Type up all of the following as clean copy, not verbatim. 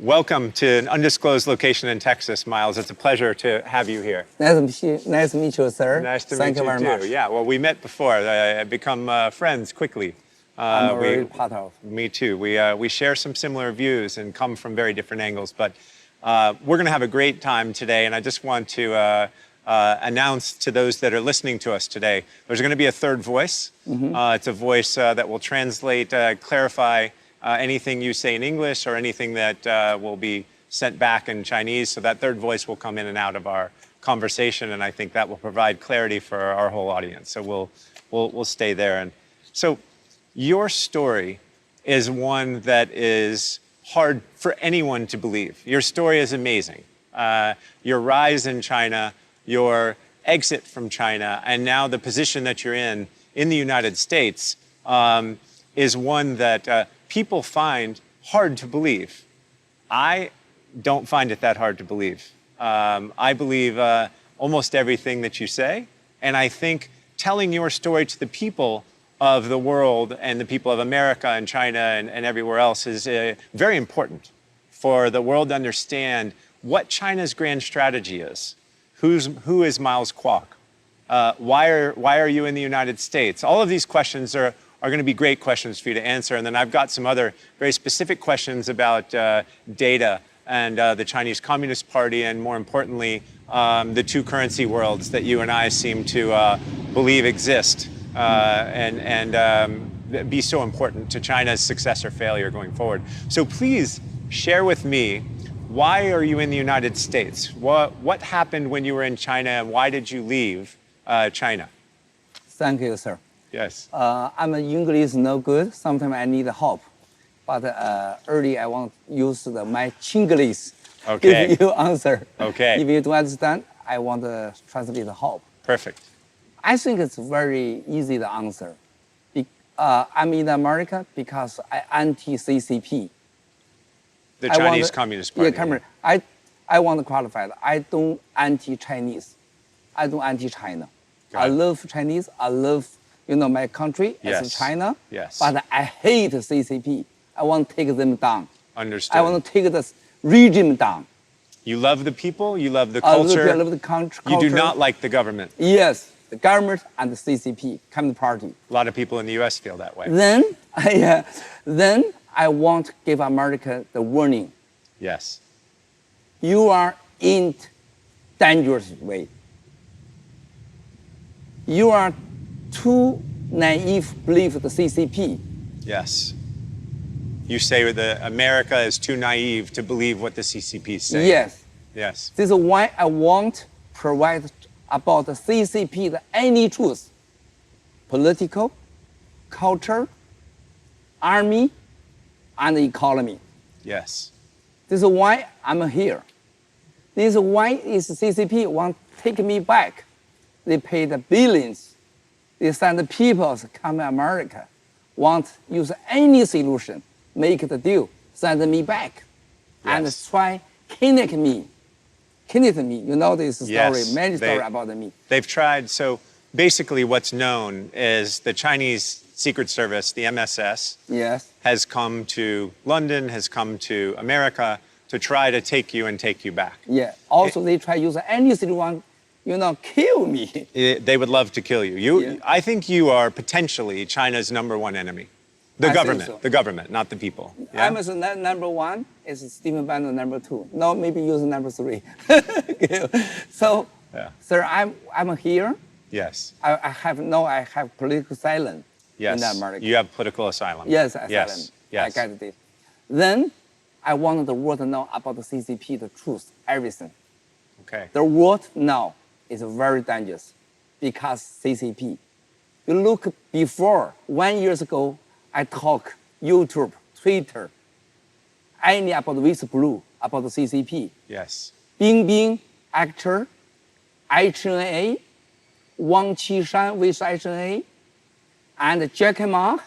Welcome to an undisclosed location in Texas, Miles. It's a pleasure to have you here. Nice to meet you, sir. Nice to Thank meet you very much. Yeah, well, we met before. I've become friends quickly. I'm very part of. Me too. We share some similar views and come from very different angles, but we're going to have a great time today, and I just want to announce to those that are listening to us today, there's going to be a third voice. It's a voice that will translate, clarify anything you say in English or anything that will be sent back in Chinese. So that third voice will come in and out of our conversation, and I think that will provide clarity for our whole audience. So we'll stay there. And so your story is one that is hard for anyone to believe. Your story is amazing. Your rise in China, your exit from China, and now the position that you're in the United States is one that people find hard to believe. I don't find it that hard to believe. I believe almost everything that you say, and I think telling your story to the people of the world and the people of America and China and everywhere else is very important for the world to understand what China's grand strategy is. Who is Miles Kwok? Why are you in the United States? All of these questions are going to be great questions for you to answer. And then I've got some other very specific questions about data and the Chinese Communist Party, and more importantly, the two currency worlds that you and I seem to believe exist and be so important to China's success or failure going forward. So please share with me, why are you in the United States? What happened when you were in China, and why did you leave China? Thank you, sir. Yes. I'm English no good. Sometimes I need help. But early I want to use my Chinglish. Okay. Give you answer. Okay. If you don't understand, I want to translate the help. Perfect. I think it's very easy to answer. I'm in America because I anti-CCP. The Chinese Communist Party. Yeah, I want to qualify that. I don't anti-Chinese. I don't anti-China. I love Chinese. I love my country as China. Yes. But I hate CCP. I want to take them down. Understood. I want to take the regime down. You love the people. You love the culture. I love the culture. You do not like the government. Yes, the government and the CCP, Communist Party. A lot of people in the U.S. feel that way. Then I want to give America the warning. Yes. You are in dangerous way. You are too naive to believe the CCP. Yes. You say that America is too naive to believe what the CCP say. Yes. Yes. This is why I want to provide about the CCP any truth. Political, culture, army, and economy. Yes. This is why I'm here. This is why CCP want to take me back. They pay the billions. They send the people to come to America, want to use any solution, make the deal, send me back, and try kidnap me. You know this story, many stories about me. They've tried. So basically what's known is the Chinese Secret Service, the MSS, has come to London, has come to America to try to take you and take you back. Yeah. Also, they try to use any solution, kill me. They would love to kill you. I think you are potentially China's #1 enemy. The government, not the people. Yeah? I'm #1, is Stephen Bannon #2. No, maybe use #3. So, sir, I'm here. Yes. I have political asylum in America. You have political asylum. Yes, asylum. Yes. I got it. Then I want the world to know about the CCP, the truth, everything. Okay. The world now is very dangerous because CCP. You look before, 1 year ago, I talk YouTube, Twitter, any about with blue, about the CCP. Yes. Bingbing, actor, HNA, Wang Qishan with HNA, and Jack Ma,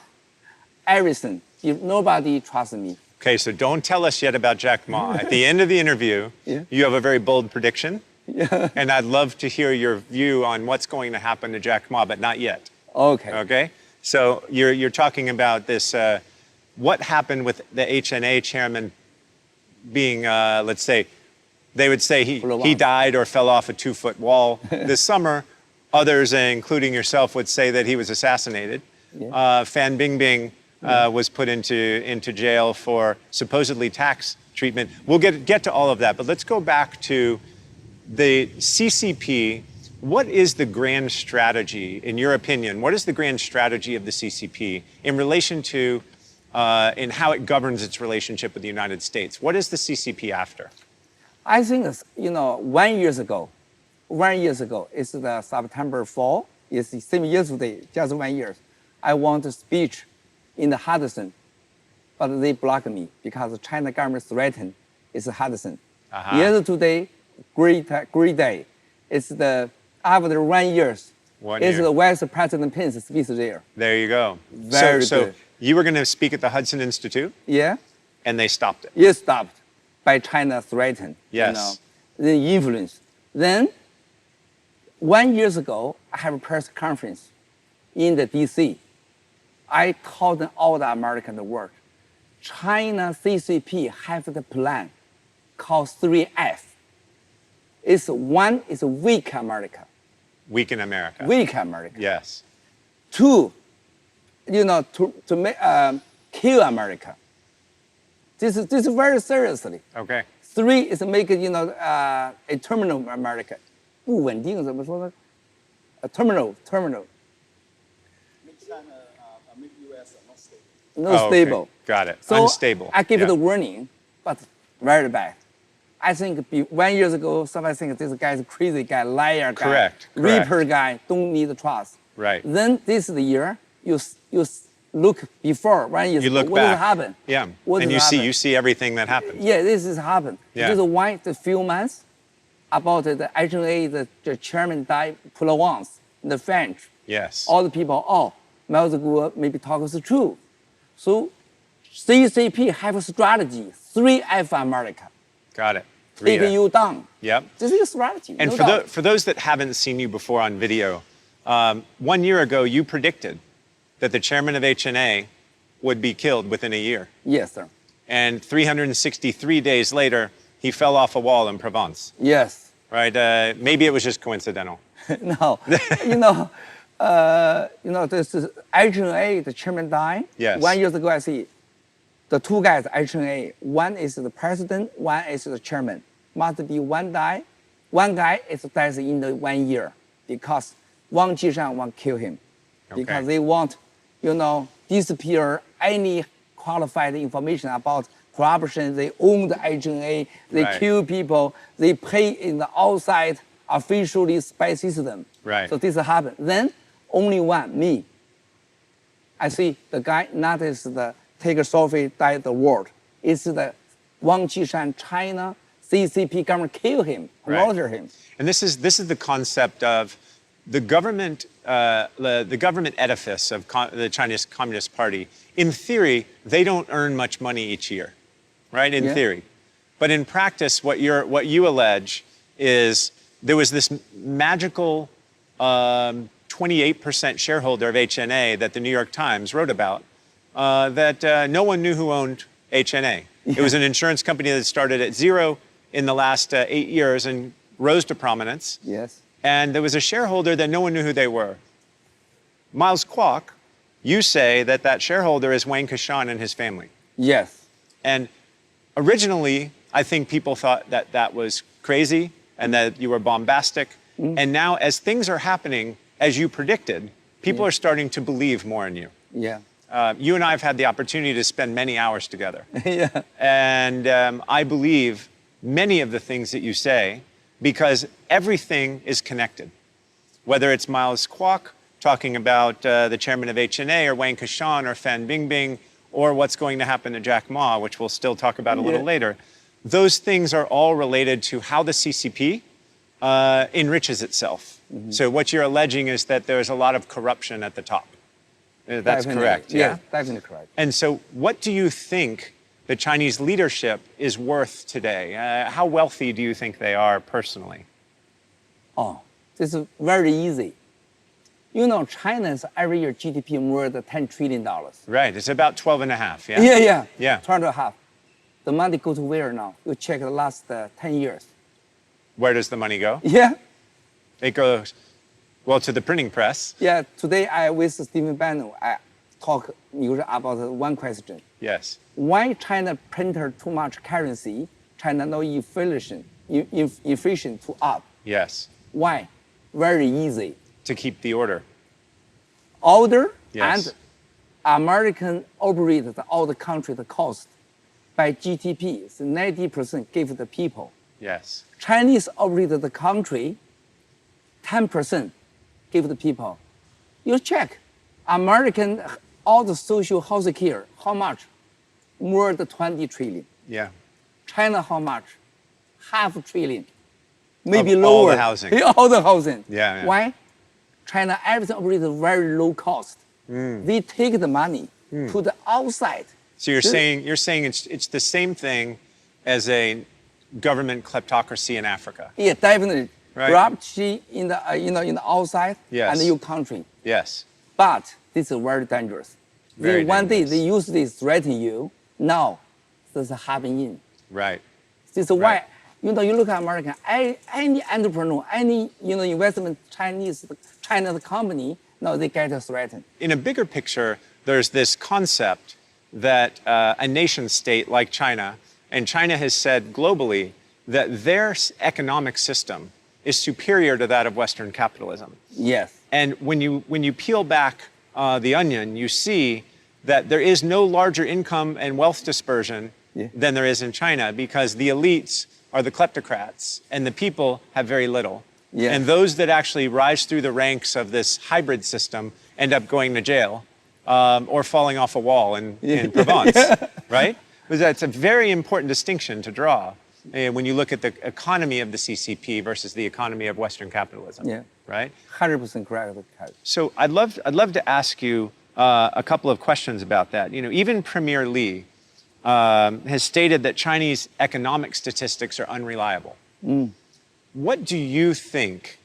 everything. If nobody trusts me. Okay, so don't tell us yet about Jack Ma. At the end of the interview, you have a very bold prediction. And I'd love to hear your view on what's going to happen to Jack Ma, but not yet. Okay. Okay? So you're talking about this, what happened with the HNA chairman being, let's say, they would say he Provence. died or fell off a 2-foot wall this summer. Others, including yourself, would say that he was assassinated. Yeah. Fan Bingbing was put into jail for supposedly tax treatment. We'll get to all of that, but let's go back to the CCP. What is the grand strategy, in your opinion? What is the grand strategy of the CCP in relation to in how it governs its relationship with the United States? What is the CCP after? I think, 1 year ago, it's the September 4, it's the same yesterday, just 1 year. I want a speech in the Hudson, but they blocked me because China government threatened it's Hudson. Yesterday, great day. It's the after 1 year. It's the Vice President Pence speech there. There you go. Very so good. You were going to speak at the Hudson Institute? Yeah. And they stopped it. It stopped by China threatened. Yes. The influence. Then 1 year ago, I have a press conference in the DC. I told all the American world, China CCP have the plan called 3F. It's one is weak America. Weak in America. Weak America. Yes. Two, to make, kill America. This is very seriously. Okay. Three is make a terminal America. 不稳定怎么说呢？ A terminal. Make China, make U.S. not stable. Not Oh, okay. stable. Got it. So Unstable. I give Yeah. it a warning, but very bad. I think 1 year ago, somebody think this guy is a crazy guy, liar guy, Correct. reaper guy, don't need trust. Right. Then this is the year you look before 1 year You ago. look What back. has happened? Yeah. What And has happened? you see everything that happened. Yeah, this is happened. Yeah. This is why the few months about the HNA, the chairman died, Provence, the French. Yes. All the people, Miles Guo maybe talks the truth. So CCP have a strategy, 3F America. Got it. Take 3F. you down. Yep. This is a strategy. And no for, doubt. for those that haven't seen you before on video, 1 year ago you predicted that the chairman of HNA would be killed within a year. Yes, sir. And 363 days later, he fell off a wall in Provence. Yes. Right? Maybe it was just coincidental. No. This is HNA, the chairman died. Yes. 1 year ago, I see the two guys, HNA, one is the president, one is the chairman. Must be one guy is died in the 1 year because Wang Jishan want to kill him. Okay. Because they want, disappear any qualified information about corruption. They own the HNA, they Right. kill people, they pay in the outside officially spy system. Right. So this happened. Then only one, me. I see the guy not is the take a selfie, die the world. It's the Wang Jishan, China, CCP government kill him, Right. murder him. And this is the concept of the government edifice of the Chinese Communist Party. In theory, they don't earn much money each year, right? In Yeah. theory, but in practice, what you allege is there was this magical 28% shareholder of HNA that the New York Times wrote about that no one knew who owned HNA. It was an insurance company that started at zero in the last 8 years and rose to prominence. Yes. And there was a shareholder that no one knew who they were. Miles Kwok, you say that shareholder is Wang Kashan and his family. Yes. And originally, I think people thought that was crazy and that you were bombastic. And now, as things are happening, as you predicted, people are starting to believe more in you. Yeah. You and I have had the opportunity to spend many hours together. Yeah. And I believe many of the things that you say because everything is connected. Whether it's Miles Kwok talking about the chairman of HNA or Wang Kashan or Fan Bingbing or what's going to happen to Jack Ma, which we'll still talk about a little later, those things are all related to how the CCP enriches itself. So what you're alleging is that there's a lot of corruption at the top. That's Definitely. correct, yeah? Yes, definitely correct. And so what do you think the Chinese leadership is worth today? How wealthy do you think they are personally? Oh, this is very easy. China's every year GDP more than $10 trillion. Right, it's about 12 and a half, yeah? Yeah. Yeah. 12 and a half. The money go to where now? You check the last 10 years. Where does the money go? Yeah. It goes, well, to the printing press. Yeah, today I with Stephen Bannon, I talk about one question. Yes. Why China printed too much currency? China no inflation to up. Yes. Why? Very easy. To keep the order. Order Yes. and American operated all the country the cost by GDP. So 90% give the people. Yes. Chinese operated the country, 10% give the people. You check, American, all the social health care, how much? More than 20 trillion. Yeah. China, how much? Half a trillion. Maybe Of lower. all the housing. All the housing. Yeah, yeah. Why? China, everything operated very low cost. They take the money, put it outside. So you're saying it's the same thing as a government kleptocracy in Africa. Yeah, definitely. Right. Corruption in the in the outside Yes. and your country. Yes. But this is very dangerous. Very One day dangerous. they use this to threaten you. Now, this is happening. Right. This is why Right. you look at American, any entrepreneur, any investment China company, now they get threatened. In a bigger picture, there's this concept that a nation state like China, and China has said globally that their economic system is superior to that of Western capitalism. Yes. And when you peel back the onion, you see that there is no larger income and wealth dispersion than there is in China, because the elites are the kleptocrats and the people have very little. Yes. And those that actually rise through the ranks of this hybrid system end up going to jail or falling off a wall in Provence, right? But that's a very important distinction to draw when you look at the economy of the CCP versus the economy of Western capitalism, Yeah. right? 100% correct. So I'd love to ask you a couple of questions about that. Even Premier Li has stated that Chinese economic statistics are unreliable. What do you think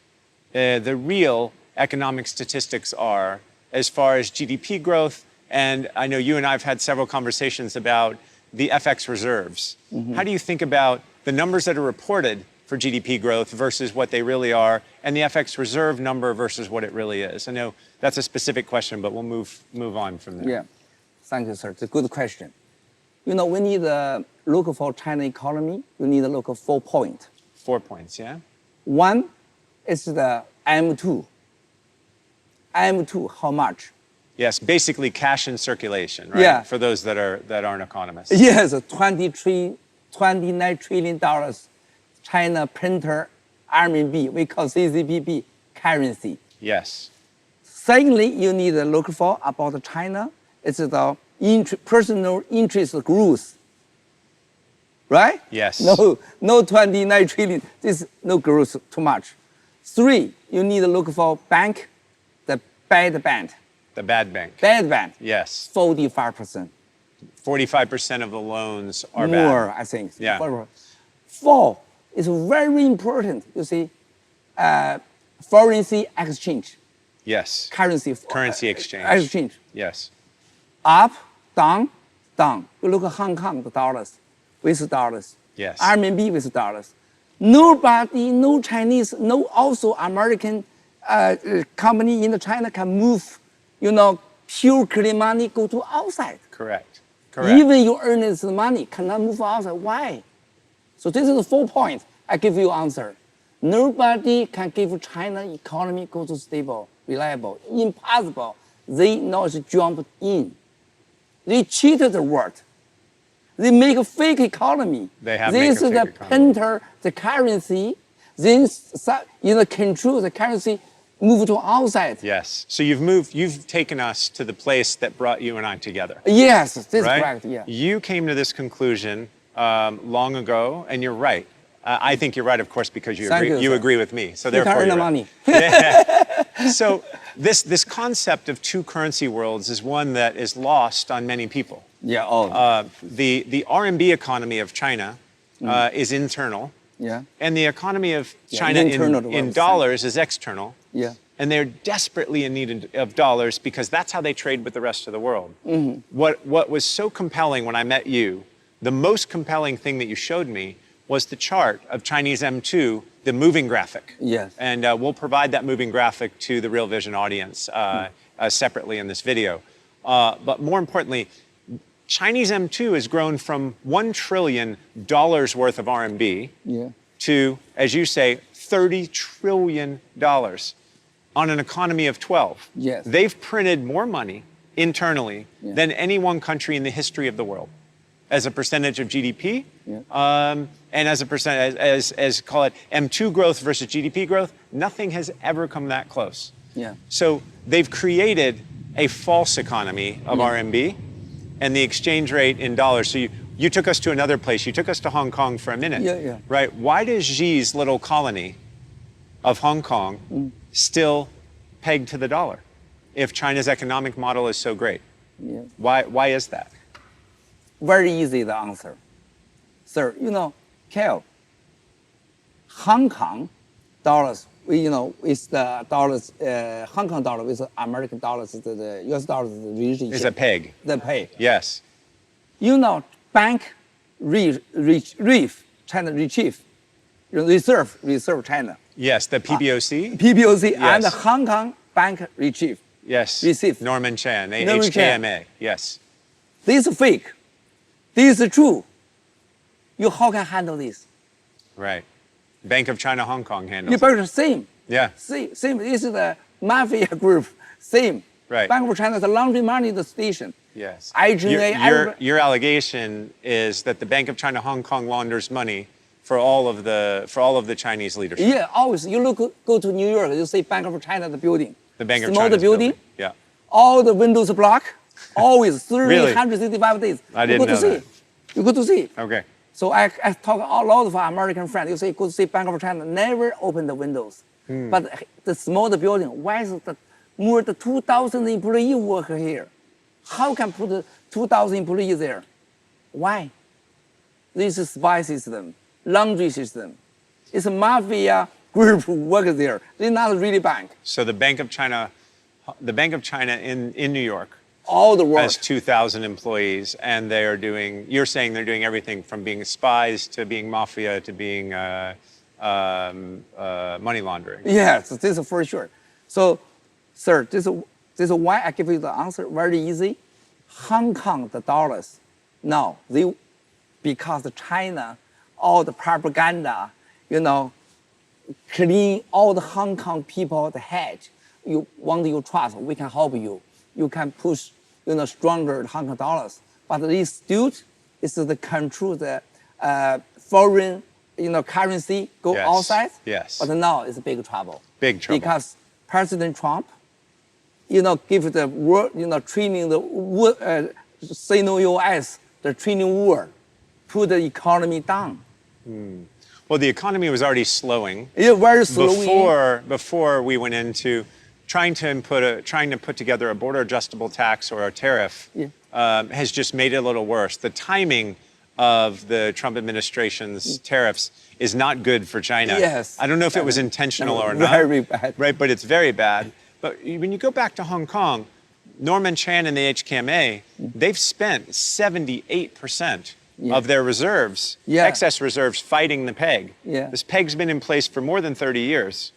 the real economic statistics are as far as GDP growth? And I know you and I have had several conversations about the FX reserves. How do you think about the numbers that are reported for GDP growth versus what they really are, and the FX reserve number versus what it really is? I know that's a specific question, but we'll move on from there. Yeah. Thank you, sir. It's a good question. We need to look for China economy. We need to look for 4 points. 4 points, yeah? One is the M2. M2, how much? Yes, basically cash in circulation, right? Yeah. For those that aren't economists. Yes, $29 trillion China printer RMB, we call CCP currency. Yes. Secondly, you need to look for about China. It's the personal interest growth. Right? Yes. No 29 trillion. This no growth too much. 3, you need to look for bank, the bad bank. The bad bank. Bad bank. Yes. 45%. 45% of the loans are More, bad. I think. Yeah. 4 is very important. You see, foreign exchange, Yes. currency exchange. Exchange. Yes. Up, down, down. You look at Hong Kong, the dollars, with dollars. Yes. RMB with dollars. Nobody, no Chinese, no also American company in China can move, pure clean money go to outside. Correct. Correct. Even you earn this money cannot move outside. Why? So this is the 4 points. I give you answer. Nobody can give China economy go to stable, reliable. Impossible. They not jump in. They cheated the world. They make a fake economy. They have This make a is the fake economy. printer, the currency. Then control the currency, move to outside. Yes. So you've taken us to the place that brought you and I together. Yes, this is Right? correct. Yeah. You came to this conclusion long ago, and you're right. I think you're right, of course, because you Thank agree. you, sir. Agree with me. So You can therefore, earn the you're right. money. So this concept of two currency worlds is one that is lost on many people. Yeah. Oh. The RMB economy of China is internal, yeah. and the economy of Yeah, China internal to in what dollars is external. Yeah. And they're desperately in need of dollars because that's how they trade with the rest of the world. Mm-hmm. What was so compelling when I met you the most compelling thing that you showed me was the chart of Chinese M2, the moving graphic. Yes. And we'll provide that moving graphic to the Real Vision audience separately in this video. But more importantly, Chinese M2 has grown from $1 trillion worth of RMB to, as you say, $30 trillion on an economy of 12. Yes. They've printed more money internally than any one country in the history of the world as a percentage of GDP, and as a percent, as call it M2 growth versus GDP growth, nothing has ever come that close. Yeah. So they've created a false economy of RMB and the exchange rate in dollars. So you took us to another place. You took us to Hong Kong for a minute. Right? Why does Xi's little colony of Hong Kong still peg to the dollar if China's economic model is so great? Why is that? Very easy the answer. Sir, Kel, Hong Kong dollars, is the dollars, Hong Kong dollar with American dollars, the US dollars, the relationship. It's a peg. The peg. Yes. Bank China reserve China. Yes, the PBOC. PBOC Yes. and the Hong Kong Bank Retrieve. Yes. Receive. Norman Chan, Norman Chan. HKMA. Yes. This is fake. This is true. You how can handle this? Right. Bank of China Hong Kong handles You it. better same. Yeah. Same. This is the mafia group. Same. Right. Bank of China is a laundering money the station. Yes. IGA. Your allegation is that the Bank of China Hong Kong launders money for all of the Chinese leadership. Yeah, always. You go to New York, you see Bank of China, the building. The Bank of Small China's building. Yeah. All the windows blocked. Always Really? 365 days. I didn't know that. You go to see. Okay. So I talk a lot of our American friends. You say, go to see Bank of China, never open the windows. But the smaller building, why is more than 2,000 employees work here? How can put 2,000 employees there? Why? This is spy system, laundry system. It's a mafia group who work there. They're not really bank. So the Bank of China in New York All the world. has 2,000 employees, and they are doing. You're saying they're doing everything from being spies to being mafia to being money laundering. Yes, this is for sure. So, sir, this is why I give you the answer very easy. Hong Kong, the dollars, now because China, all the propaganda, clean all the Hong Kong people the head. You want your trust, we can help you. You can push, stronger Hong Kong dollars. But this still is the control the foreign, currency go Yes, outside. yes. But now it's big trouble. Big trouble. Because President Trump, give the world, training the say no US, the training war, put the economy down. Well, the economy was already slowing. Yeah, very slowly. Before we went into trying to put together a border adjustable tax or a tariff has just made it a little worse. The timing of the Trump administration's tariffs is not good for China. Yes. I don't know if it was intentional or not. Very bad. Right, but it's very bad. But when you go back to Hong Kong, Norman Chan and the HKMA, they've spent 78% of their reserves, excess reserves, fighting the peg. This peg's been in place for more than 30 years.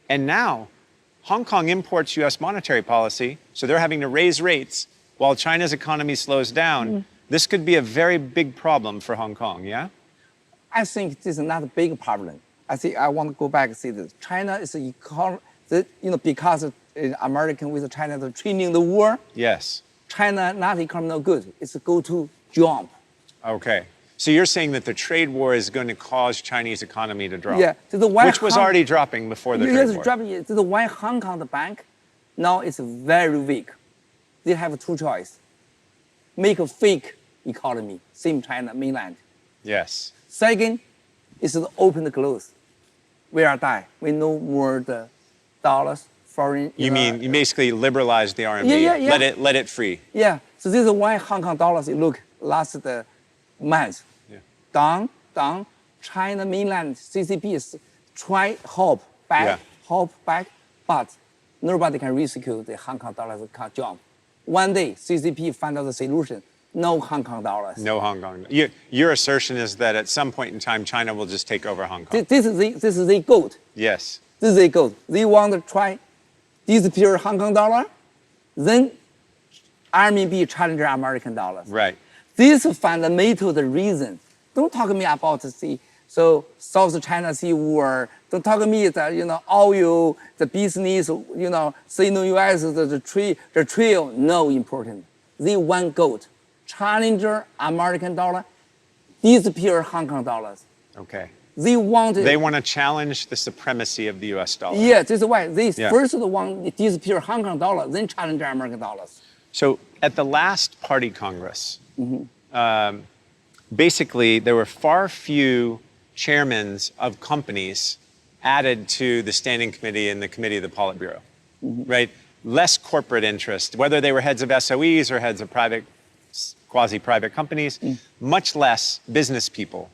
And now, Hong Kong imports U.S. monetary policy, so they're having to raise rates while China's economy slows down. This could be a very big problem for Hong Kong, yeah? I think this is not a big problem. I want to go back and say this. China is because American with China the training the war. Yes. China not economy no good. It's a go-to jump. Okay. So you're saying that the trade war is going to cause Chinese economy to drop? Yeah. Which was already dropping before the trade war. This is why Hong Kong the bank now is very weak. They have two choices. Make a fake economy, same China mainland. Yes. Second is to open the close. We are die. We no more the dollars, foreign. You mean you basically liberalize the RMB, Yeah. let it free. Yeah. So this is why Hong Kong dollars look last month down. China mainland CCP is try hope back, but nobody can rescue the Hong Kong dollars jump. One day CCP find out the solution, no Hong Kong dollars. No Hong Kong. Your assertion is that at some point in time, China will just take over Hong Kong. This is the goal. Yes. This is the goal. They want to try disappear Hong Kong dollar, then RMB challenge American dollars. Right. This is fundamental the reason. Don't talk to me about the South China Sea War. Don't talk to me that oil, the business, Sino-US, the trail. No important. They want gold, challenge American dollar, disappear Hong Kong dollars. Okay. They want to challenge the supremacy of the U.S. dollar. Yeah, this is why they first want to disappear Hong Kong dollar, then challenge American dollars. So at the last party Congress, basically there were far few chairmen of companies added to the standing committee and the committee of the Politburo, right? Less corporate interest, whether they were heads of SOEs or heads of quasi-private companies, much less business people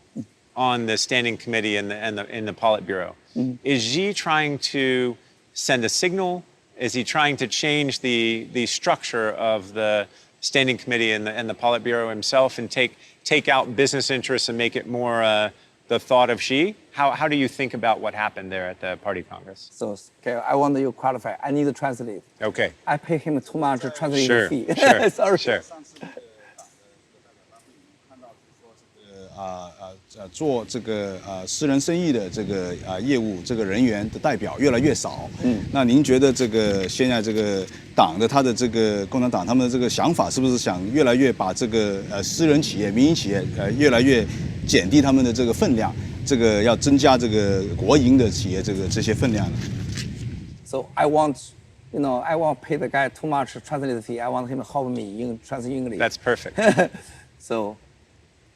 on the standing committee and the Politburo. Is Xi trying to send a signal? Is he trying to change the structure of the standing committee and the Politburo himself and take out business interests and make it more the thought of Xi? How do you think about what happened there at the Party Congress? So, okay, I want you to qualify. I need to translate. Okay. I pay him too much translation Sure. fee. Sure. Sorry. Sure. 做这个私人生意的这个业务这个人员的代表越来越少。那您觉得这个现在这个党的他的这个共产党他们的这个想法是不是想越来越把这个私人企业、民营企业越来越减低他们的这个分量？这个要增加这个国营的企业这些分量呢？ So I want pay the guy too much translation fee. I want him to help me in translate English. That's perfect. So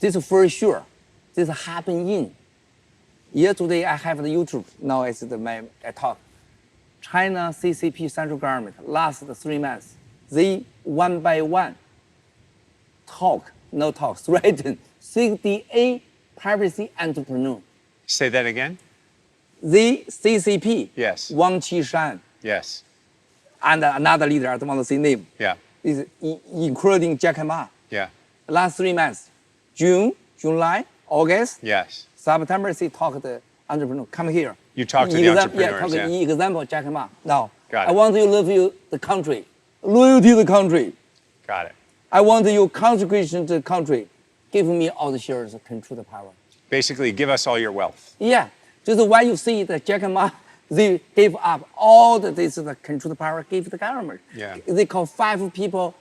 this is for sure. This happened in. Yesterday I have the YouTube. Now it's my talk. China CCP central government last 3 months. They one by one threaten 68 privacy entrepreneur. Say that again? The CCP. Yes. Wang Qishan. Yes. And another leader, I don't want to say name. Yeah. Is including Jack Ma. Yeah. Last 3 months, June, July, August, Yes. September, they talk to the entrepreneur. Come here. You talk to the entrepreneurs, talk yeah. example, Jack Ma. Now, Got it. I want you to love the country. Loyalty to the country. Got it. I want your consecration to the country. Give me all the shares, control the power. Basically, give us all your wealth. Yeah. Just why you see that Jack Ma, they gave up all the control the power, gave the government. Yeah. They call 5 people,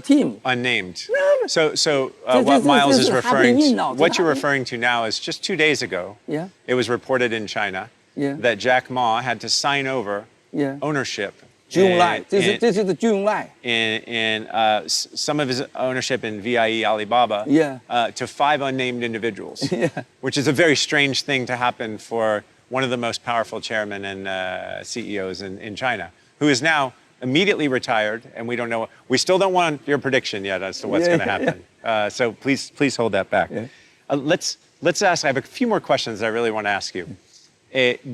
team. Unnamed. No. So what Miles is referring to, now. what you're referring to now is just 2 days ago, Yeah. it was reported in China Yeah. that Jack Ma had to sign over Yeah. ownership. July. This is the July. In some of his ownership in B.G.Y, Alibaba, Yeah. to 5 unnamed individuals, Yeah. which is a very strange thing to happen for one of the most powerful chairmen and CEOs in China, who is now immediately retired, and we don't know. We still don't want your prediction yet as to what's going to happen. So please hold that back. Yeah. Let's ask. I have a few more questions I really want to ask you.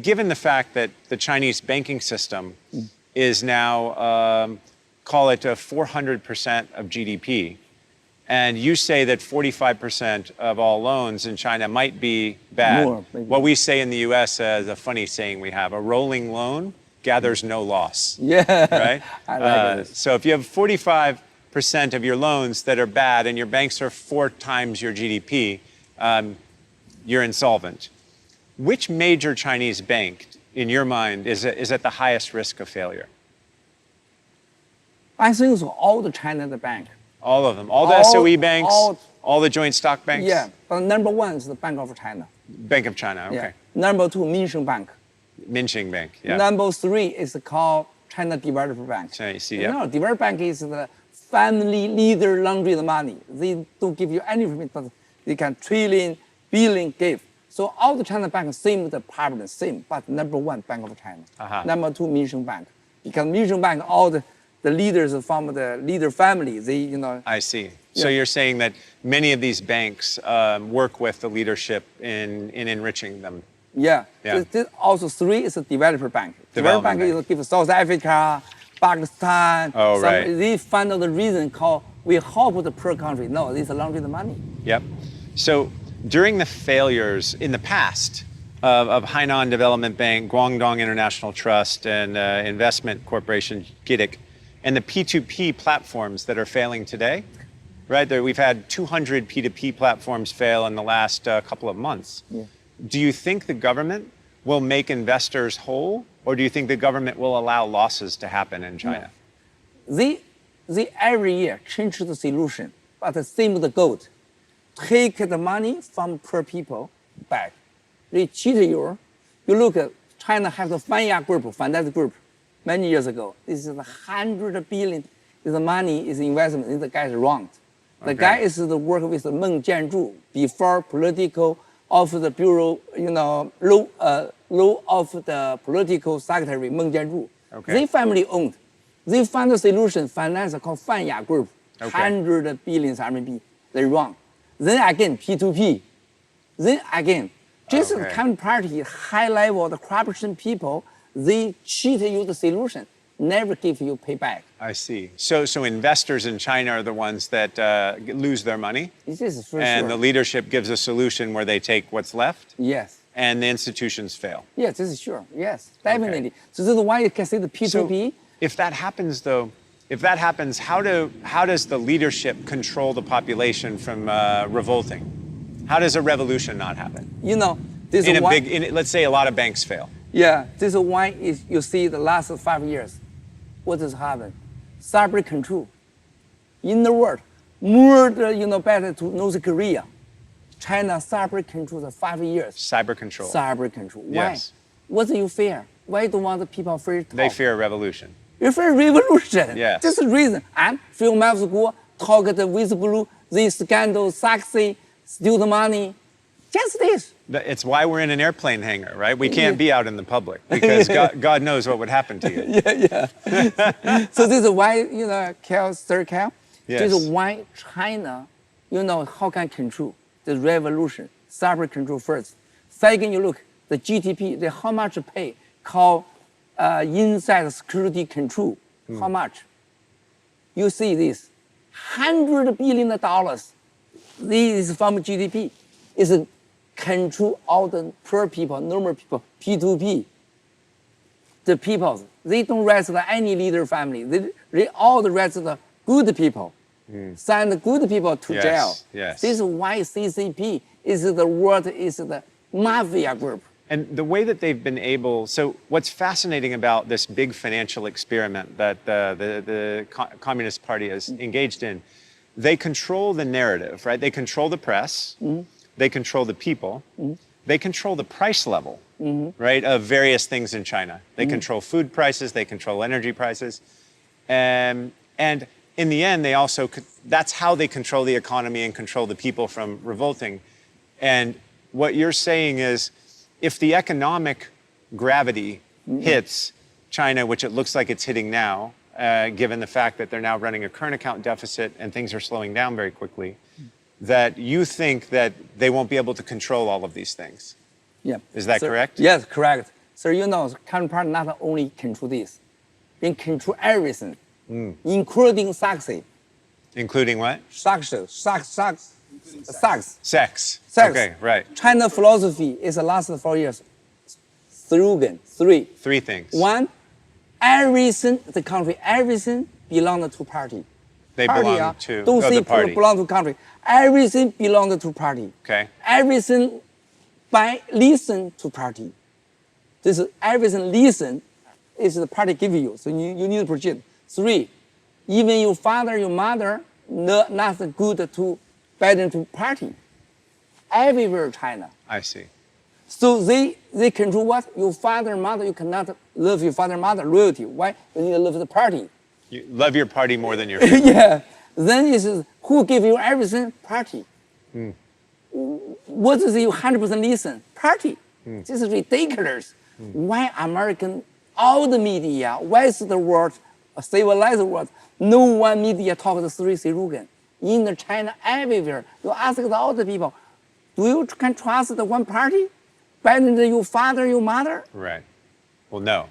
Given the fact that the Chinese banking system is now, call it 400% of GDP, and you say that 45% of all loans in China might be bad. More, maybe. What we say in the U.S. is a funny saying we have: a rolling loan gathers no loss. Yeah. Right? I like this. So if you have 45% of your loans that are bad and your banks are 4 times your GDP, you're insolvent. Which major Chinese bank, in your mind, is at the highest risk of failure? I think so. All the China the bank. All of them. All the SOE banks, all the joint stock banks? Yeah. But number 1 is the Bank of China. Bank of China, okay. Yeah. Number 2, Minsheng Bank. Minsheng Bank, yeah. Number 3 is called China Developer Bank. China, you see, yeah. No, Developer Bank is the family leader laundry the money. They don't give you any information, but they can trillion, billion give. So all the China banks same the problem, same, but number 1, Bank of China. Uh-huh. Number 2, Minsheng Bank. Because Minsheng Bank, all the leaders from the leader family, they, I see. So Yeah. you're saying that many of these banks work with the leadership in enriching them. Yeah. Yeah. This also 3 is a developer bank. Developer Development bank is give South Africa, Pakistan. Oh, right. They find out the reason called we help the poor country. No, this is laundering the money. Yep. So during the failures in the past of Hainan Development Bank, Guangdong International Trust, and Investment Corporation, GIDIC, and the P2P platforms that are failing today, right? We've had 200 P2P platforms fail in the last couple of months. Yeah. Do you think the government will make investors whole, or do you think the government will allow losses to happen in China? They every year change the solution, but the same with the gold. Take the money from poor people back. They cheat you. You look at China has a Fanya group, finance group, many years ago. This is 100 billion. The money is investment. The guy is wrong. The guy is the work with Meng Jianzhu before political of the bureau, law of the political secretary Meng Jianzhu. Okay. They family owned. They found a solution, finance called Fanya Group, Okay. 100 billion RMB. They're wrong. Then again, P2P. Then again, just the counterparty, high level, the corruption people, they cheat you the solution, never give you payback. I see. So investors in China are the ones that lose their money, This is for and sure. the leadership gives a solution where they take what's left, Yes. and the institutions fail. Yes, this is sure. Yes, definitely. So this is why you can see the P2P. So if that happens, though, how does the leadership control the population from revolting? How does a revolution not happen? This is why. Let's say a lot of banks fail. Yeah, this is why you see the last 5 years, what has happened? Cyber control. In the world, more better to North Korea. China cyber control the 5 years. Cyber control. Cyber control. Why? Yes. What do you fear? Why don't want the people free to talk? They fear a revolution. You fear revolution. Yes. This is the reason. And film of school, talk the whistleblower, this scandal, sexy, steal the money. Just this. It's why we're in an airplane hangar, right? We can't be out in the public because God knows what would happen to you. So this is why, Sir Cal, Yes. this is why China, how can control the revolution, cyber control first. Second, you look, the GDP, they how much pay, called inside security control, how much? You see this, $100 billion, this is from GDP, is control all the poor people, normal people, P2P. The people, they don't rest any leader family. They all the rest of the good people. Send the good people to Yes, jail. yes. This is why CCP is the world, is the mafia group. And the way that they've been able, so what's fascinating about this big financial experiment that the Communist Party has engaged in, they control the narrative, right? They control the press, they control the people, they control the price level, right, of various things in China. They control food prices, they control energy prices. And in the end, they also, that's how they control the economy and control the people from revolting. And what you're saying is, if the economic gravity hits China, which it looks like it's hitting now, given the fact that they're now running a current account deficit and things are slowing down very quickly, that you think that they won't be able to control all of these things. Yeah. Is that correct? Yes, correct. So counterpart not only control this, they control everything, including sex. Including what? Sex. Sex. Sex. Okay, right. China philosophy is the last 4 years. Slogan, three. Three things. One, everything, the country, everything belongs to party. They Party, belong to don't say the party. belong to country. Everything belongs to party. Okay. Everything listen to party. This is everything listen is the party give you. So you need to project. Three, even your father, your mother, not good to better to party. Everywhere China. I see. So they control what? Your father, mother, you cannot love your father, mother, loyalty. Why? You need to love the party. You love your party more than your family. Yeah. Then it is who give you everything? Party. What is you 100% listen? Party. This is ridiculous. Why American, all the media, West the world, civilized world, no one media talk the three slogan. In China, everywhere, you ask all the people, do you can trust the one party better than your father, your mother? Right. Well, no.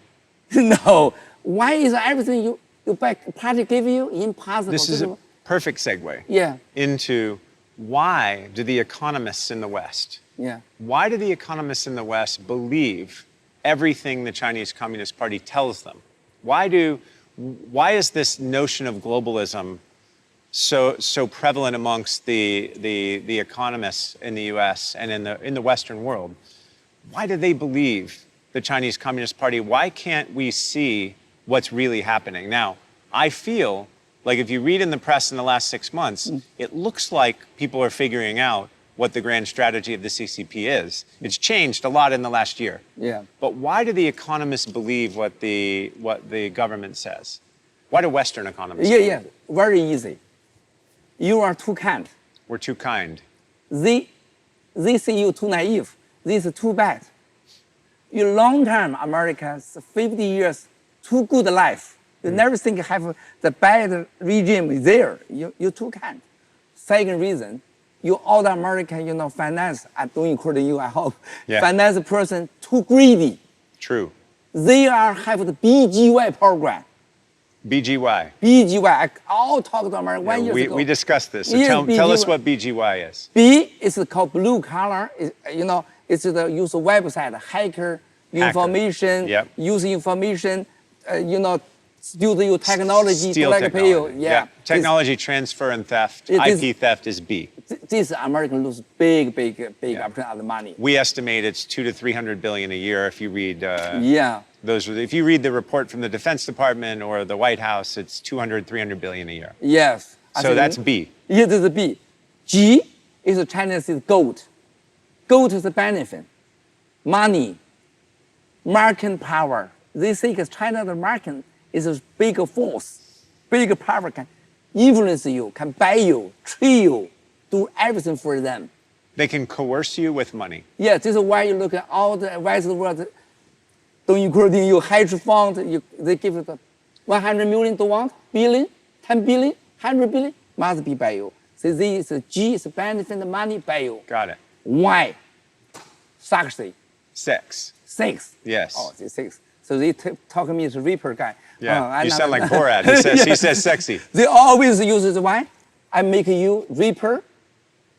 No. Why is everything you party give you impossible? This is a perfect segue Yeah, into why do the economists in the West, yeah. why do the economists in the West believe everything the Chinese Communist Party tells them? Why is this notion of globalism so prevalent amongst the economists in the U.S. and in the Western world? Why do they believe the Chinese Communist Party? Why can't we see what's really happening? Now, I feel like if you read in the press in the last 6 months, it looks like people are figuring out what the grand strategy of the CCP is. It's changed a lot in the last year. Yeah. But why do the economists believe what the government says? Why do Western economists? Yeah. Very easy. You are too kind. We're too kind. They see you too naive. This is too bad. You long term, America's 50 years, too good life. You never think have the bad regime there. You're too kind. Second reason, you all the American, finance, I don't include you, I hope. Yeah. Finance person too greedy. True. They have the B.G.Y program. B.G.Y. B.G.Y. I all talked to America 1 year ago. We discussed this. So Yes, tell us B.G.Y. what B.G.Y. is. B is called blue collar. It's the use of website, hacker information, Yep. use information, steal your technology, Steal to pay you. technology. Yeah. Technology transfer and theft. It is- IP theft is B. This American lose big opportunity of the money. We estimate it's 200 to 300 billion a year if you read Yeah. if you read the report from the Defense Department or the White House, it's 200, 300 billion a year. Yes. I So think- that's B. Yeah, this is B. G is China's gold. Gold is a benefit. Money, market power. They say because China, the market is a big force, big power can influence you, can buy you, treat you, do everything for them. They can coerce you with money. Yeah, this is why you look at all the rest of the world, don't including you hedge fund, they give it 100 million to want, billion, 10 billion, 100 billion, must be by you. So this is G is benefit money by you. Got it. Y, sexy, 6. 6. Yes. Oh, it's 6. So they talk to me as a reaper guy. Yeah. You I'm sound not- like Borat. He says sexy. They always use this why? I make you reaper,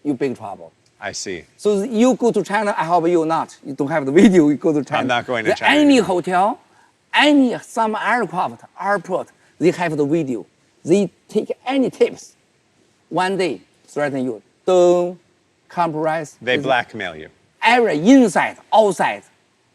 you big trouble. I see. So you go to China, I hope you not. You don't have the video, you go to China. I'm not going to China Any anymore. hotel, some airport, they have the video. They take any tips. One day, threaten you. Don't compromise. They blackmail you. Every inside, outside,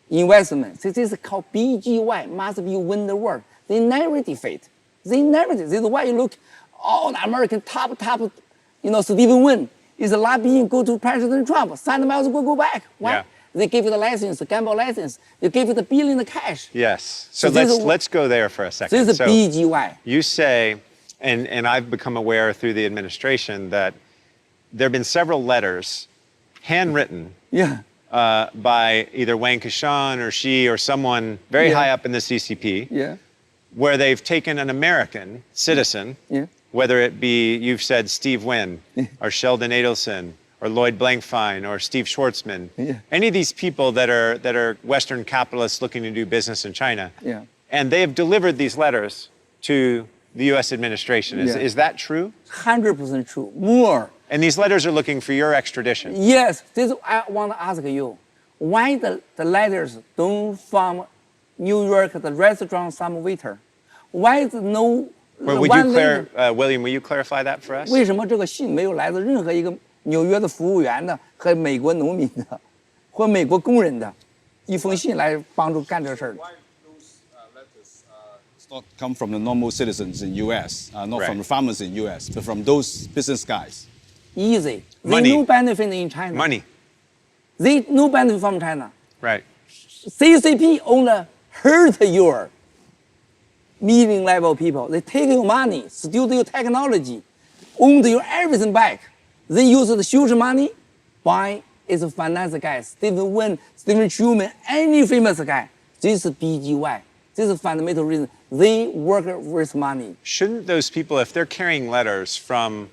investment. This is called B.G.Y. Must be win the world. They never defeat. They never defeat. This is why you look, all the American top, Stephen Wynn is lobbying go to President Trump. Send miles go back. Why? Yeah. They give you the license, the gamble license. They give you the billion of cash. Yes. So this is- let's go there for a second. This is So B.G.Y. you say, and I've become aware through the administration that there have been several letters handwritten Yeah. by either Wang Qishan or Xi or someone very Yeah. high up in the CCP, Yeah. where they've taken an American citizen, Yeah. whether it be, you've said Steve Wynn or Sheldon Adelson or Lloyd Blankfein or Steve Schwartzman, Yeah. any of these people that are Western capitalists looking to do business in China, Yeah. and they have delivered these letters to the U.S. administration. Yeah. Is that true? 100% true. More. And these letters are looking for your extradition. Yes, this I want to ask you. Why the letters don't from New York, the restaurant, some waiter? Why is no Well, one lady- William, will you clarify that for us? 为什么这个信没有来自任何一个纽约的服务员的和美国农民的或美国工人的一封信来帮助干这个事儿？ Why those letters not come from the normal citizens in U.S., not Right. from the farmers in U.S., but from those business guys? Easy. They Money. no benefit in China. Money, They no benefit from China. right. CCP only hurt your medium level people. They take your money, steal your technology, own your everything back. They use the huge money. Why is a finance guy, Stephen Wynn, Stephen Schuman, any famous guy. This is B.G.Y. This is fundamental reason. They work with money. Shouldn't those people, if they're carrying letters from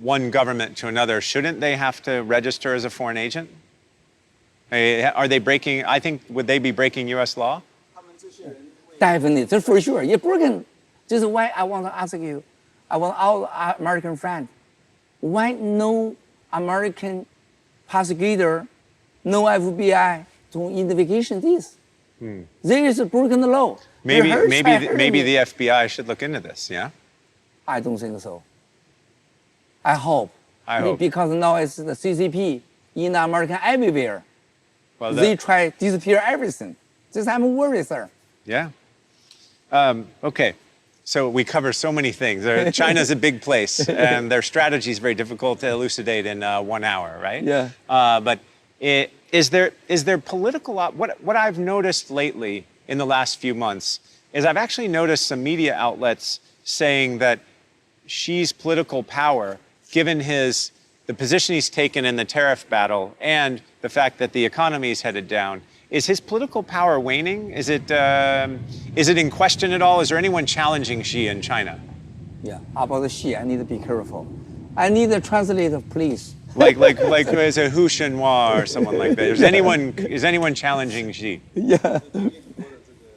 one government to another, shouldn't they have to register as a foreign agent? Are they breaking, I think, would they be breaking U.S. law? Definitely, that's for sure. This is why I want to ask you, I want all American friends. Why no American prosecutor, no FBI to investigate this? There is a broken law. Maybe They maybe me. the FBI should look into this. Yeah. I don't think so. I hope. I hope. Because now it's the CCP in America everywhere. Well, They try to disappear everything. This I'm worried, sir. Yeah. Okay. So we cover so many things. China's a big place, and their strategy is very difficult to elucidate in 1 hour, right? Yeah. But is there political? What I've noticed lately in the last few months is I've actually noticed some media outlets saying that Xi's political power, given the position he's taken in the tariff battle and the fact that the economy is headed down, is his political power waning? Is it in question at all? Is there anyone challenging Xi in China? Yeah. About the Xi, I need to be careful. I need a translator, please. Like is it Hu Shenhua or someone like that? Is anyone challenging Xi? Yeah.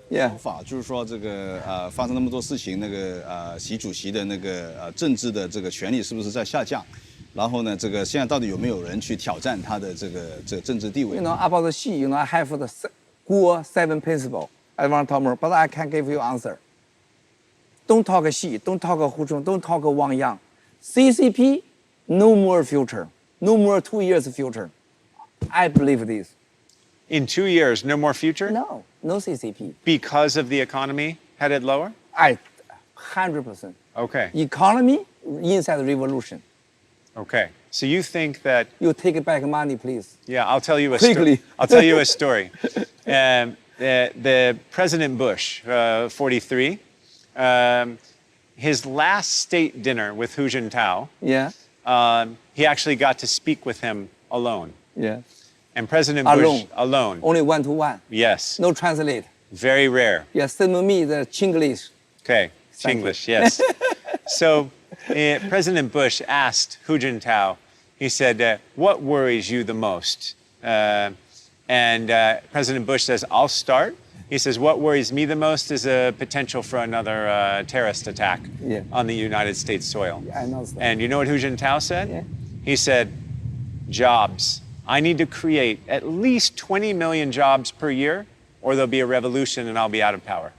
Yeah. 法就是说这个发生那么多事情，那个习主席的那个政治的这个权力是不是在下降？然后呢，这个现在到底有没有人去挑战他的这个政治地位 You know, about the Xi, I have the Guo 7 principle. I want to talk more, but I can't give you answer. Don't talk Xi, don't talk Hu Zhong, don't talk Wang Yang. CCP, no more future. No more 2 years future. I believe this. In 2 years, no more future? No CCP. Because of the economy headed lower? 100%. Okay. Economy, inside revolution. Okay. So you think that? You take back money, please. Yeah, I'll tell you a Quickly. story. I'll tell you a story. The President Bush, 43, his last state dinner with Hu Jintao, Yeah. he actually got to speak with him alone. Yeah. And President Alone. Bush alone. Only 1-to-1. Yes. No translate. Very rare. Yeah, send me the Chinglish. Okay. Thank English, yes. So President Bush asked Hu Jintao, he said, what worries you the most? And President Bush says, I'll start. He says, what worries me the most is a potential for another terrorist attack on the United States soil. Yeah, I know that. And you know what Hu Jintao said? Yeah. He said, jobs. I need to create at least 20 million jobs per year, or there'll be a revolution and I'll be out of power.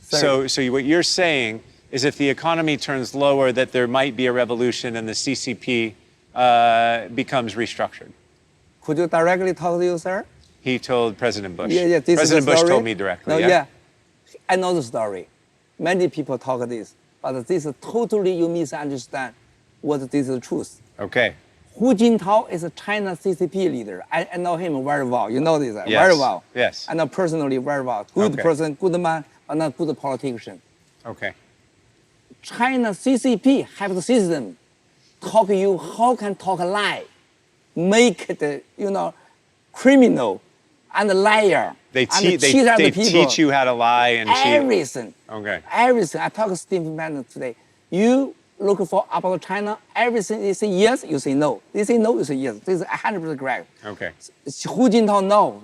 So what you're saying is if the economy turns lower, that there might be a revolution and the CCP becomes restructured. Could you directly talk to you, sir? He told President Bush. Yeah, this President is the Bush story. told me directly. No, yeah. I know the story. Many people talk this, but this is totally you misunderstand what this is the truth. Okay. Hu Jintao is a China CCP leader. I know him very well. You know this Yes. very well. Yes. I know personally very well. Good Okay. person, good man, but not good politician. Okay. China CCP have the system. Talk you, how can talk a lie? Make the, criminal and liar. They and cheat other people. teach you how to lie and cheat. Everything. Okay. Everything. I talked to Stephen Bannon today. You look for about China, everything they say yes, you say no. They say no, you say yes. This is 100% correct. Okay. Hu Jintao no.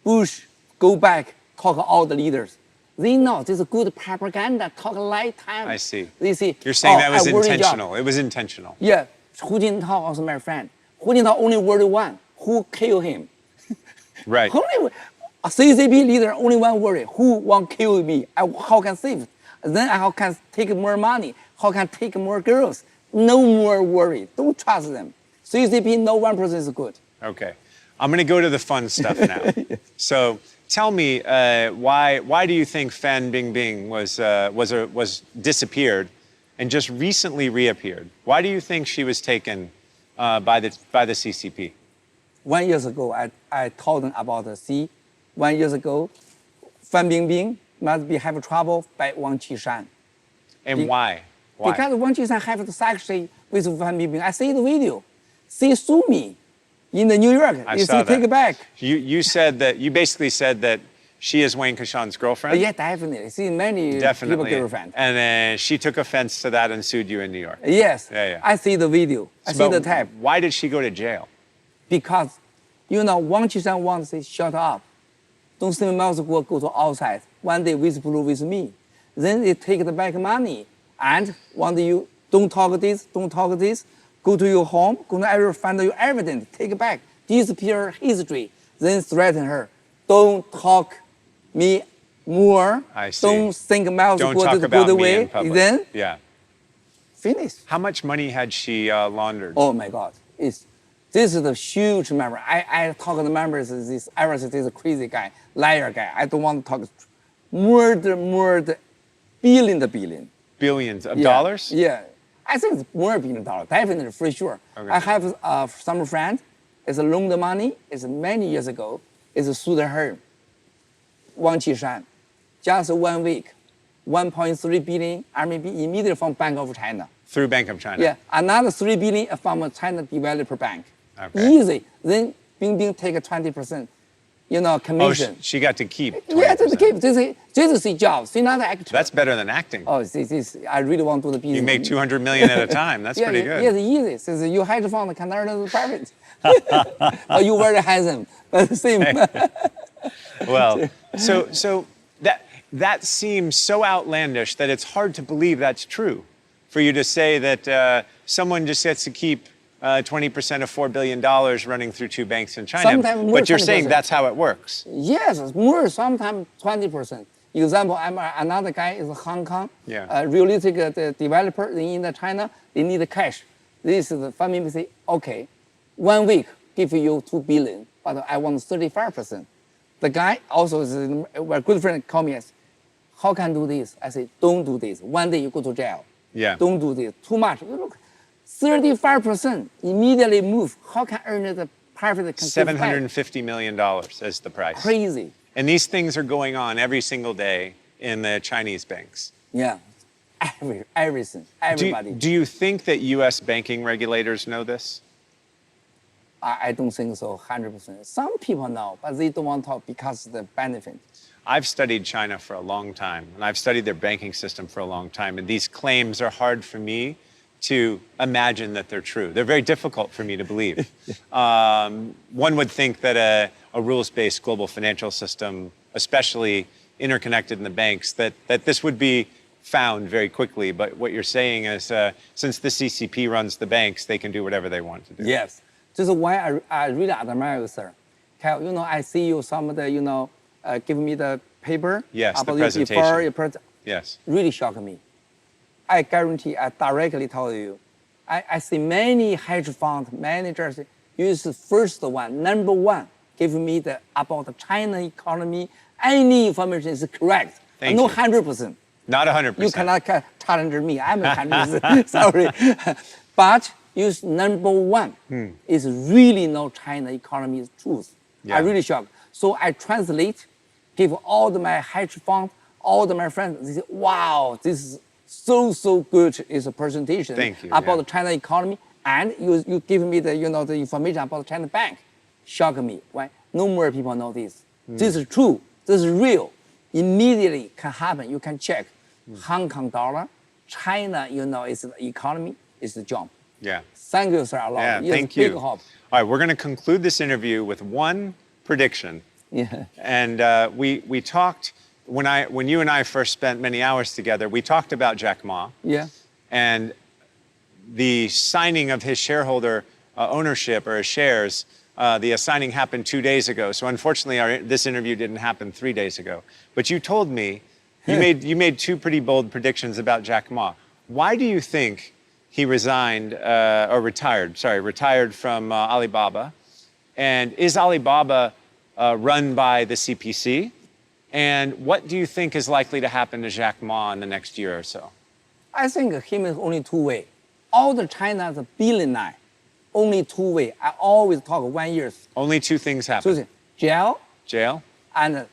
Bush go back, talk all the leaders. They know this is good propaganda, talk a lifetime. I see. They see. You're saying that was I worry intentional. It was intentional. Yeah. Hu Jintao also my friend. Hu Jintao only worry one. Who kill him? Right. Only a CCP leader only one worry. Who won't kill me? How can save? Then how can take more money? How can take more girls? No more worry. Don't trust them. CCP, no one person is good. Okay. I'm going to go to the fun stuff now. So tell me, why do you think Fan Bingbing was disappeared and just recently reappeared? Why do you think she was taken by the CCP? 1 year ago, I told them about the sea. 1 year ago, Fan Bingbing must be have trouble by Wang Qishan. And why? Why? Because Wang Qishan have the sex with Fan Bingbing. I see the video. She sue me in the New York. I You saw see, take that. it back. You basically said that she is Wang Qishan's girlfriend? Yeah, definitely. See many Definitely. people girlfriend. And she took offense to that and sued you in New York. Yes. Yeah. I see the video. I see But the tape. Why did she go to jail? Because, Wang Qishan wants to say, shut up. Don't spend months go to outside. One day whisper with me. Then they take the back money. And want you don't talk this, don't talk this. Go to your home, go to every find your evidence, take it back, disappear history, then threaten her. Don't talk me more. I see. Don't think miles Don't go talk the about good me way. in public. Then Yeah. finish. How much money had she laundered? Oh my God! This is a huge number. I talk to the members. This Everest is a crazy guy, liar guy. I don't want to talk. More billion. Billions of Yeah, dollars? Yeah, I think it's more $1 billion, definitely, for sure. Okay. I have some friend, it's loaned the money, it's many years ago, it's sued her, Wang Qishan, just 1 week, 1.3 billion RMB immediately from Bank of China. Through Bank of China? Yeah, another 3 billion from a China Developer Bank. Okay. Easy. Then Bingbing take a 20%, Oh, commission. she got to keep 20%. Yeah, this is a job. She's not an actor. That's better than acting. Oh, this, I really want to do the business. You make 200 million at a time. That's pretty good. Yes, easy. Since you hedge fund can earn the profit. But you very handsome. But same. Well, so that seems so outlandish that it's hard to believe that's true. For you to say that someone just gets to keep 20% of $4 billion running through 2 banks in China. Sometimes more But you're 20%. saying that's how it works. Yes, more, sometimes 20%. Example, another guy is Hong Kong, Yeah. real estate developer in China, they need cash. This is the family say, okay, 1 week give you 2 billion, but I want 35%. The guy also is a good friend call me, how can I do this? I say, don't do this. One day you go to jail. Yeah. Don't do this. Too much. You look, 35% immediately move. How can I earn the profit? $750 million is the price. Crazy. And these things are going on every single day in the Chinese banks. Yeah. Everything. Everybody. Do you think that U.S. banking regulators know this? I don't think so, 100%. Some people know, but they don't want to talk because of the benefit. I've studied China for a long time, and I've studied their banking system for a long time, and these claims are hard for me to imagine that they're true. They're very difficult for me to believe. One would think that a rules-based global financial system, especially interconnected in the banks, that this would be found very quickly. But what you're saying is, since the CCP runs the banks, they can do whatever they want to do. Yes. This is why I really admire you, sir. Kyle, I see you some of the, give me the paper. Yes, about the presentation. Your Yes. really shocked me. I guarantee, I directly tell you, I see many hedge fund managers use the first one, number one, give me about the China economy. Any information is correct. Thank no you. 100%. Not 100%. You cannot challenge me. I'm a 100%. Sorry. But use number one is really no China economy is truth. Yeah. I really shocked. So I translate, give all my hedge fund, all my friends. They say, wow, this is so good. Is a presentation Thank you, about yeah. the China economy, and you give me the the information about China bank. Shock me. Why? No more people know this. This is true. This is real. Immediately can happen. You can check. Hong Kong dollar, China, is the economy, is the jump. Yeah. Thank you, sir, a lot. Yeah, Yes, thank you. big hope. All right, we're going to conclude this interview with one prediction. Yeah. And we talked, when you and I first spent many hours together, we talked about Jack Ma. Yeah. And the signing of his shareholder ownership or his shares, the signing happened 2 days ago. So unfortunately, this interview didn't happen 3 days ago. But you told me, you made 2 pretty bold predictions about Jack Ma. Why do you think he retired from Alibaba? And is Alibaba run by the CPC? And what do you think is likely to happen to Jack Ma in the next year or so? I think him is only 2 way. All the China's billionaire, only 2 way. I always talk 1 year. Only 2 things So happen. it's jail Jail, and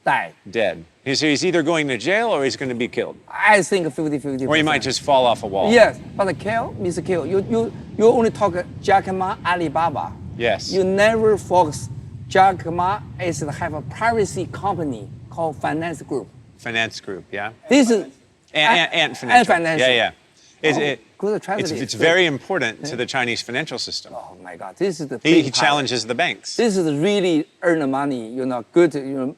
die. dead. So he's either going to jail or he's going to be killed. I think 50-50. Or he might just fall off a wall. Yes, but kill means kill. You only talk Jack Ma, Alibaba. Yes. You never focus. Jack Ma is have a privacy company called Finance Group. Finance group, yeah? This is And financial. financial. Yeah. Good translate. It's very important to the Chinese financial system. Oh my God, this is the He big challenges the banks. This is really earn the money. Good.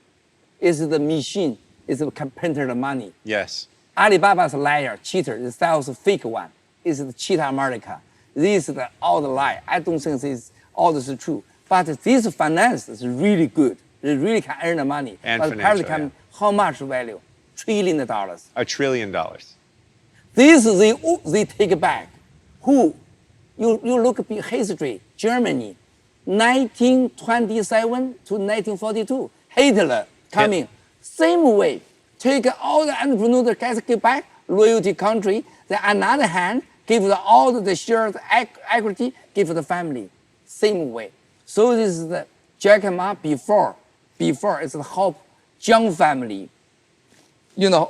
Is the machine. Is the printer the money. Yes. Alibaba is a liar, cheater. It sells a fake one. It's the cheat America. This is all the lie. I don't think this all this is true. But this finance is really good. They really can earn the money. And but financial, can, yeah. How much value? $1 trillion. $1 trillion. This they take back. Who? You look at history. Germany, 1927 to 1942. Hitler coming. Same way. Take all the entrepreneurs, get back, loyalty country. Then another hand, give all the shares, equity, give the family. Same way. So this is the Jack Ma before it's the whole Jiang family,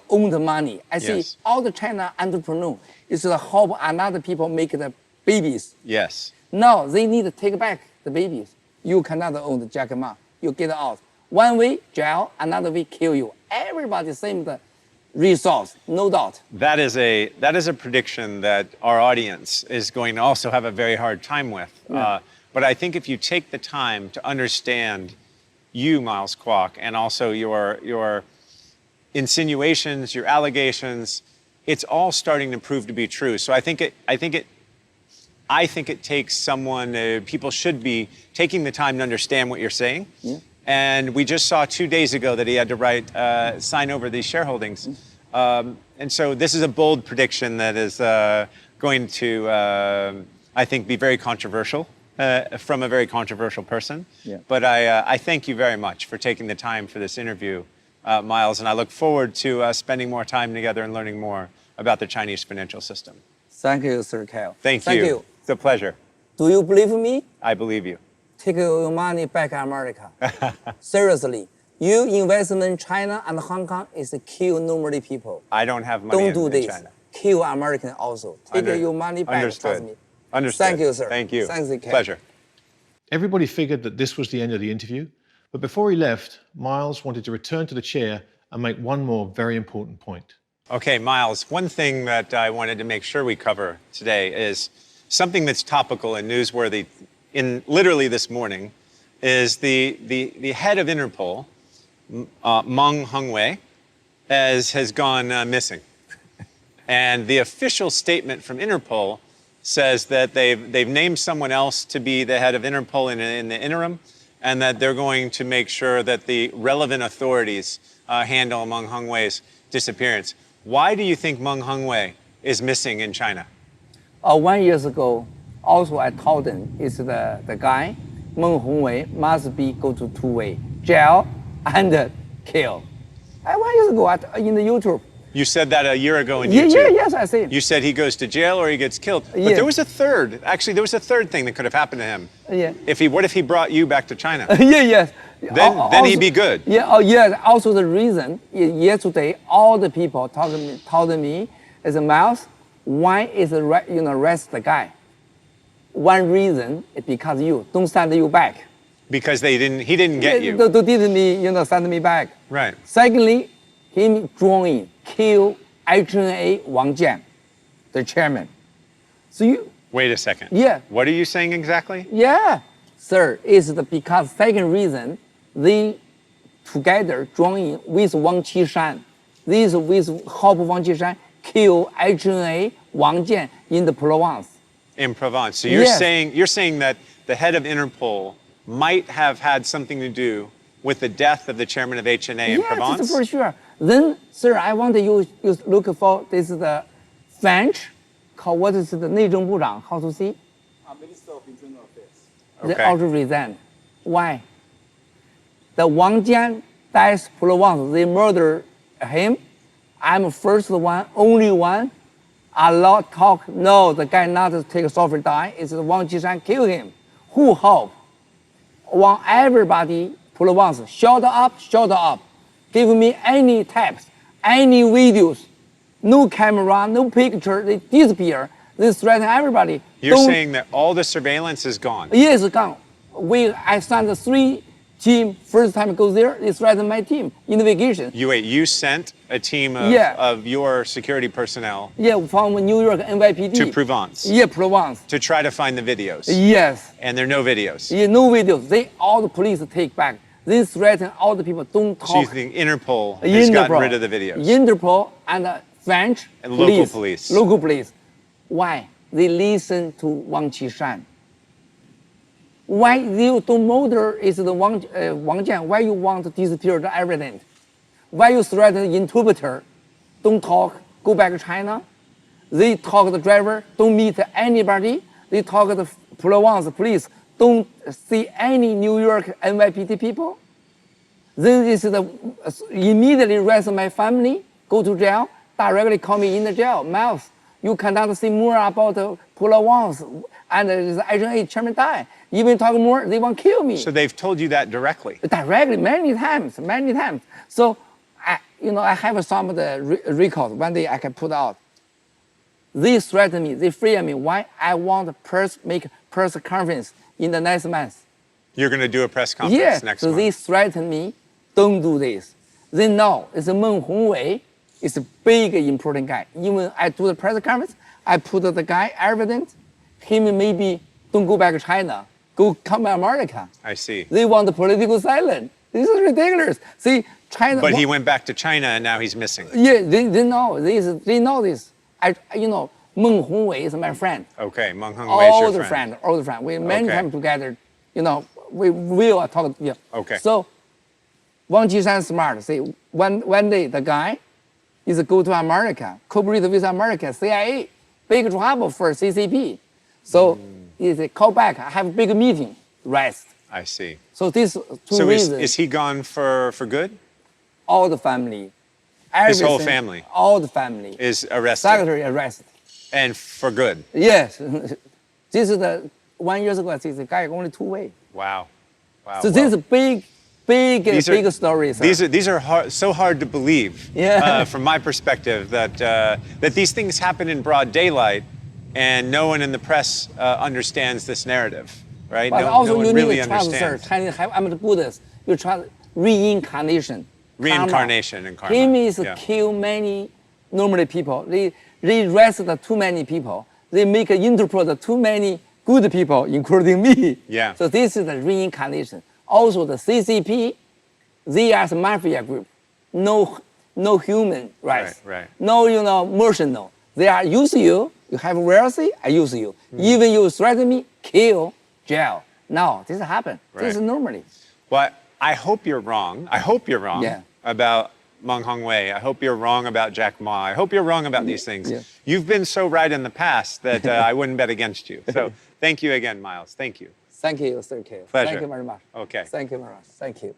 owned the money. I see Yes. all the China entrepreneur is to help another people make the babies. Yes. Now they need to take back the babies. You cannot own the Jack Ma. You get out. One way, jail, another way, kill you. Everybody same the resource, no doubt. That is a prediction that our audience is going to also have a very hard time with. Yeah. But I think if you take the time to understand you, Miles Kwok, and also your insinuations, your allegations, it's all starting to prove to be true. So I think it takes someone. People should be taking the time to understand what you're saying. Yeah. And we just saw 2 days ago that he had to sign over these shareholdings. And so this is a bold prediction that is going to, I think, be very controversial from a very controversial person. Yeah. But I thank you very much for taking the time for this interview, Miles, and I look forward to spending more time together and learning more about the Chinese financial system. Thank you, Sir Kyle. Thank you. It's a pleasure. Do you believe me? I believe you. Take your money back America. Seriously. You investment in China and Hong Kong is to kill normally people. I don't have money Don't do in this. China. Kill American also. Take your money back. Understood. Trust me. Understood. Thank you, sir. Thank you. Thanks, Kyle. Pleasure. Everybody figured that this was the end of the interview, but before he left, Miles wanted to return to the chair and make one more very important point. Okay, Miles, one thing that I wanted to make sure we cover today is something that's topical and newsworthy in literally this morning is the head of Interpol, Meng Hongwei, has gone missing. And the official statement from Interpol says that they've named someone else to be the head of Interpol in the interim, and that they're going to make sure that the relevant authorities handle Meng Hongwei's disappearance. Why do you think Meng Hongwei is missing in China? 1 year ago, also I told them is the guy, Meng Hongwei, must be go to two-way, jail and kill. 1 year ago in the YouTube. You said that a year ago in Yeah, YouTube. yes, I see. You said he goes to jail or he gets killed. But Yeah. there was a third. Actually, there was a third thing that could have happened to him. Yeah. What if he brought you back to China? Yes. Then he'd be good. Yeah. Oh, yes. Also, the reason yesterday all the people told me is Miles, why is arrest the guy? One reason is because you don't send you back. Because he didn't get you. They didn't send me back. Right. Secondly, him drawing kill HNA Wang Jian, the chairman. So you. Wait a second. Yeah. What are you saying exactly? Yeah, sir, is because second reason, they together join with Wang Qishan. This with help Wang Qishan kill HNA Wang Jian in the Provence. In Provence. So you're saying that the head of Interpol might have had something to do with the death of the chairman of HNA in Provence? Yes, for sure. Then, sir, I want you look for this is the French, called what is the 内政部长, how to see? Minister of Internal Affairs. They Okay. also resign. Why? The Wang Jian dies Provence, they murder him. I'm first one, only one. A lot talk, no, the guy not take software die, it's Wang Qishan kill him. Who help? Want everybody, Provence, shut up. Give me any tapes, any videos, no camera, no picture, they disappear. They threaten everybody. You're saying that all the surveillance is gone. Yes, gone. I sent 3 team, first time go there, they threaten my team in the vacation. You sent a team of your security personnel Yeah, from New York NYPD. to Provence Yeah, Provence. to try to find the videos. Yes. And there are no videos. Yeah, no videos. All the police take back. They threaten all the people, don't So you talk. think Interpol has gotten rid of the videos? Interpol and French And local police. Local police. Why? They listen to Wang Qishan. Why you don't murder is the Wang Jian? Why you want to disappear the evidence? Why you threaten the interpreter? Don't talk, go back to China. They talk to the driver, don't meet anybody. They talk to the Provence police, don't see any New York NYPD people. Then this is immediately arrest my family, go to jail, directly call me in the jail. Miles, you cannot say more about Provence and the Agent Chairman died. Even talk more, they want to kill me. So they've told you that directly? Directly, many times. So, I have some of the records. One day I can put out. They threaten me, they fear me. Why? I want to make press conference in the next month. You're going to do a press conference Yes, next so month? they threaten me, don't do this. They know it's Meng Hongwei, it's a big important guy. Even I do the press conference, I put the guy evidence, him maybe don't go back to China, come to America. I see. They want the political silence. This is ridiculous. See, China. But he went back to China and now he's missing. Yeah, they know this. They know this. Meng Hongwei is my friend. Okay, Meng Hongwei is your friend. Old friend. We many Okay. times together. We will talk. Yeah. Okay. So, Wang Qishan smart. See, one day the guy is go to America, cooperate with America, CIA, big trouble for CCP. So he say, call back. I have a big meeting. Rest. I see. So these two So reasons. is he gone for good? All the family. His whole everything, family All the family. is arrested? Secretary arrested. And for good? Yes. This is 1 year ago, this guy only 2 weeks. Wow. Wow. So this is big stories. These are so hard to believe. Yeah. From my perspective, that these things happen in broad daylight, and no one in the press understands this narrative, right? But no also one you really need to trust, sir. understands. Chinese have, I'm the Buddhist. You trust reincarnation. Reincarnation and karma. Him is Yeah. kill many normal people. They arrest too many people. They make interpret too many good people, including me. Yeah. So this is the reincarnation. Also the CCP, they are the mafia group. No human rights. Right. No, mercenary. They are use you. You have wealthy, I use you. Even you threaten me, kill, jail. No, this happen. Right. This is normally. Well, I hope you're wrong. Yeah. About Meng Hongwei. I hope you're wrong about Jack Ma. I hope you're wrong about these things. Yeah. You've been so right in the past that I wouldn't bet against you. So thank you again, Miles. Thank you. Thank you, Sir K. Pleasure. Thank you very much. Okay. Thank you very much. Thank you.